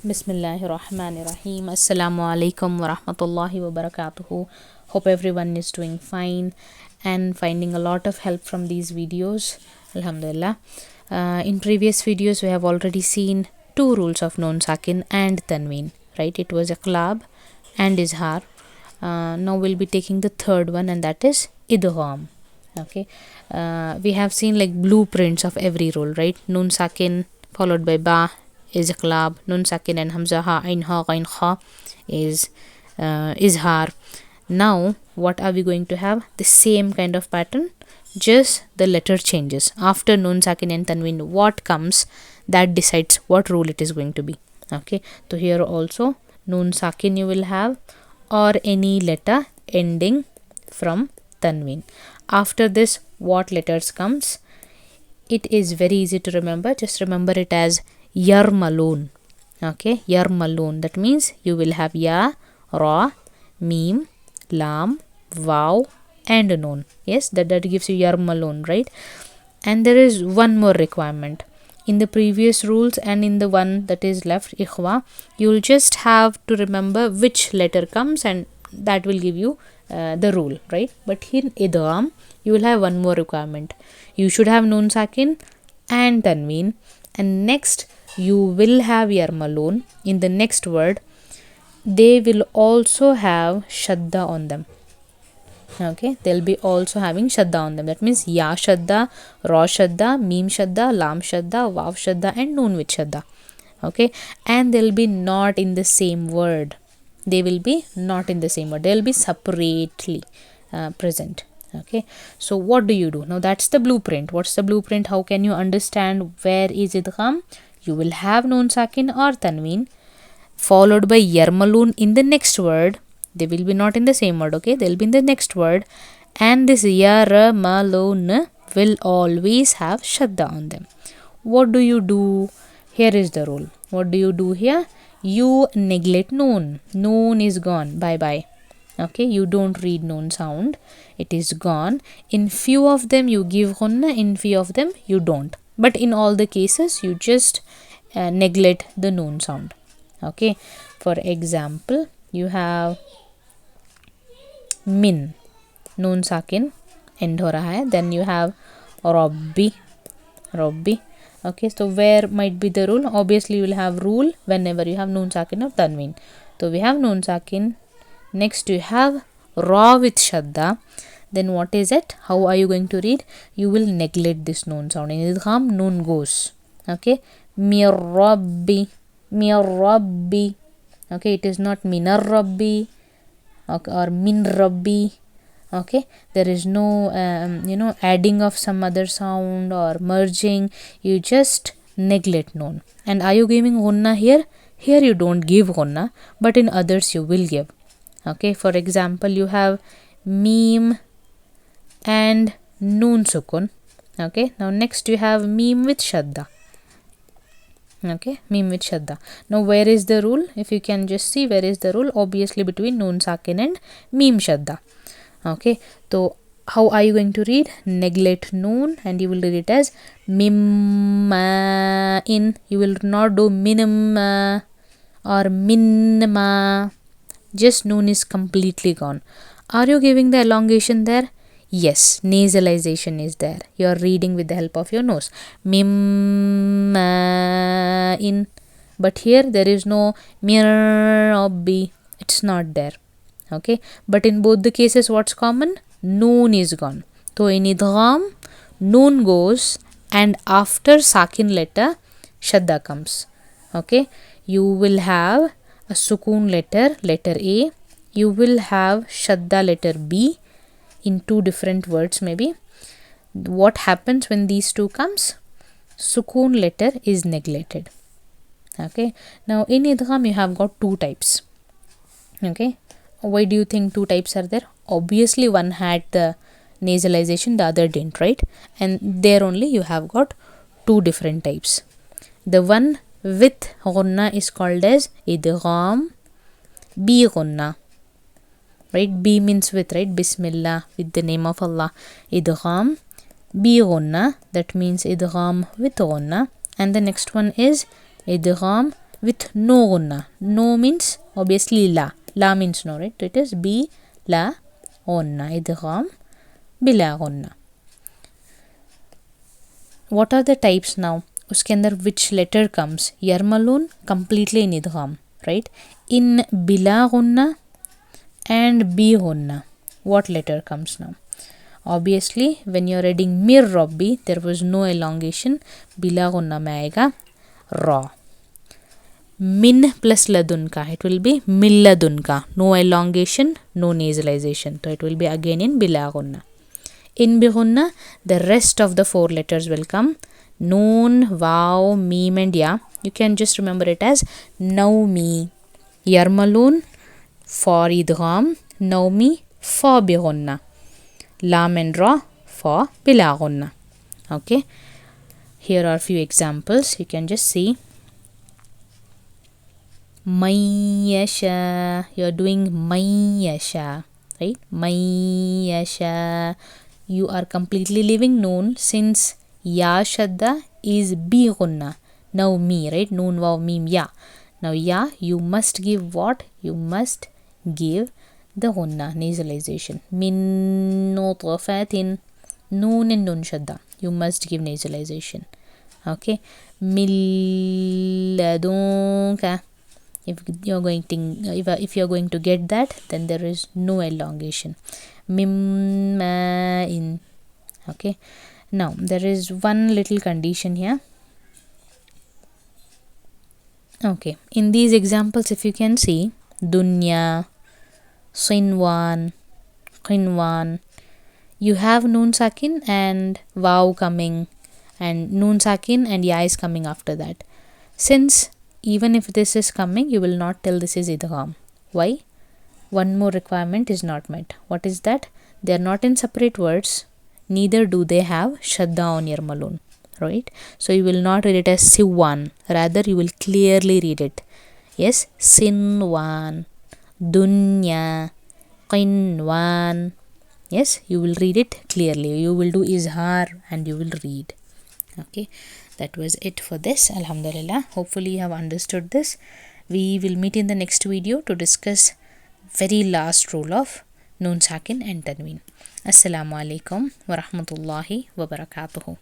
Bismillahirrahmanirrahim. Assalamu alaikum wa rahmatullahi wa barakatuhu. Hope everyone is doing fine and finding a lot of help from these videos. Alhamdulillah. In previous videos, we have already seen two rules of nun sakin and tanween, right? It was iqlab and izhar. Now we'll be taking the third one, and that is idgham. Okay. We have seen like blueprints of every rule, right? Nun sakin followed by ba is iqlab, nun sakin and hamza ha ain ha ghain kha is izhar. Now what are we going to have? The same kind of pattern, just the letter changes. After nun sakin and tanween, what comes, that decides what rule it is going to be. Okay, so here also nun sakin you will have, or any letter ending from tanween. After this, what letters comes? It is very easy to remember. Just remember it as yarmalun. Okay, yarmalun. That means you will have ya, ra, mim, lam, waw, and noon. Yes, that gives you yarmalun, right? And there is one more requirement. In the previous rules and in the one that is left, ikhwa, you will just have to remember which letter comes, and that will give you the rule, right? But in idgham, you will have one more requirement. You should have nun sakin and tanween, and next you will have yarmalun. In the next word, they will also have shadda on them. Okay, they'll be also having shadda on them. That means ya shadda, ra shadda, mim shadda, lam shadda, waw shadda, and noon with shadda. Okay, and they'll be not in the same word. They will be not in the same word. They'll be separately present. Okay, so what do you do now? That's the blueprint. What's the blueprint? How can you understand where is idgham? You will have nun sakin or tanween followed by yarmalun in the next word. They will be not in the same word. Okay, they'll be in the next word, and this yarmalun will always have shadda on them. What do you do? Here is the rule. What do you do here? You neglect noon. Noon is gone. Bye bye. Okay, you don't read noon sound. It is gone. In few of them you give ghunna, in few of them you don't. But in all the cases you just neglect the noon sound. Okay, for example, you have min, noon sakin end ho raha hai. Then you have robbi, robbi. Okay, so where might be the rule? Obviously you will have rule whenever you have noon sakin or tanween. So we have noon sakin. Next you have ra with shadda. Then what is it? How are you going to read? You will neglect this noon sound. In idgham, noon goes. Okay, mir rabbi, mir rabbi. Okay, it is not minar rabbi, okay, or min rabbi. Okay, there is no adding of some other sound or merging. You just neglect noon. And are you giving ghunna here? Here you don't give ghunna, but in others you will give. Okay, for example, you have mim and noon sukun. Okay, now next you have mim with shadda. Okay, mim with shadda. Now where is the rule? If you can just see, where is the rule? Obviously between noon sakin and mim shadda. Okay, so how are you going to read? Neglect noon, and you will read it as mim in. You will not do minim or minma. Just noon is completely gone. Are you giving the elongation there? Yes, nasalization is there. You are reading with the help of your nose. Mim in. But here there is no mir obbi. It's not there. Okay, but in both the cases what's common? Noon is gone. So in idgham, noon goes, and after sakin letter shadda comes. Okay, you will have a sukun letter, letter A. You will have shadda letter B in two different words maybe. What happens when these two comes? Sukun letter is neglected. Okay, now in idgham you have got two types. Okay, why do you think two types are there? Obviously one had the nasalization, the other didn't, right? And there only you have got two different types. The one with ghunna is called as idgham bighunna, right? B means with, right? Bismillah, with the name of Allah. Idgham bighunna, that means idgham with ghunna. And the next one is idgham with no ghunna. No means obviously la. La means no, right? So it is bila ghunna. Idgham bila ghunna. What are the types now? उसके अंदर which letter comes? Yarmalun completely in idgham, right? In bila ghunna and bighunna, what letter comes now? Obviously, when you're reading mir rabbi, there was no elongation. Bila ghunna mein aayega ra. Min plus ladunka, it will be milladunka. No elongation, no nasalization. So it will be again in bila ghunna. In bighunna, the rest of the four letters will come. Noon, wow, mim and ya. You can just remember it as naumi. Yarmalun for idgham, naumi for bighunna. Lam and ra for bila ghunna. Okay. Here are few examples. You can just see. Mayyasha. You are doing mayyasha, right? Mayyasha. You are completely leaving noon since ya shadda is bighunna. Now me, right? Noon, waw, mim, ya. Now ya, you must give what? You must give the ghunna, nasalization. Min nutfatin. Noon and nun shadda. You must give nasalization. Okay. Milladunka. If you're going to get that, then there is no elongation. Mimma'in. Okay. Now there is one little condition here. Okay. In these examples, if you can see, dunya, sinwan, qinwan, you have noon sakin and waw coming, and noon sakin and ya is coming after that. Since even if this is coming, you will not tell this is idgham. Why? One more requirement is not met. What is that? They are not in separate words, neither do they have shadda on yarmalun, right? So you will not read it as siwan, rather you will clearly read it. Yes, sinwan, dunya, qinwan. Yes, you will read it clearly. You will do izhar and you will read. Okay, that was it for this. Alhamdulillah, hopefully you have understood this. We will meet in the next video to discuss very last rule of noon sakin and tanween. Assalamu alaikum wa rahmatullahi wa barakatuhu.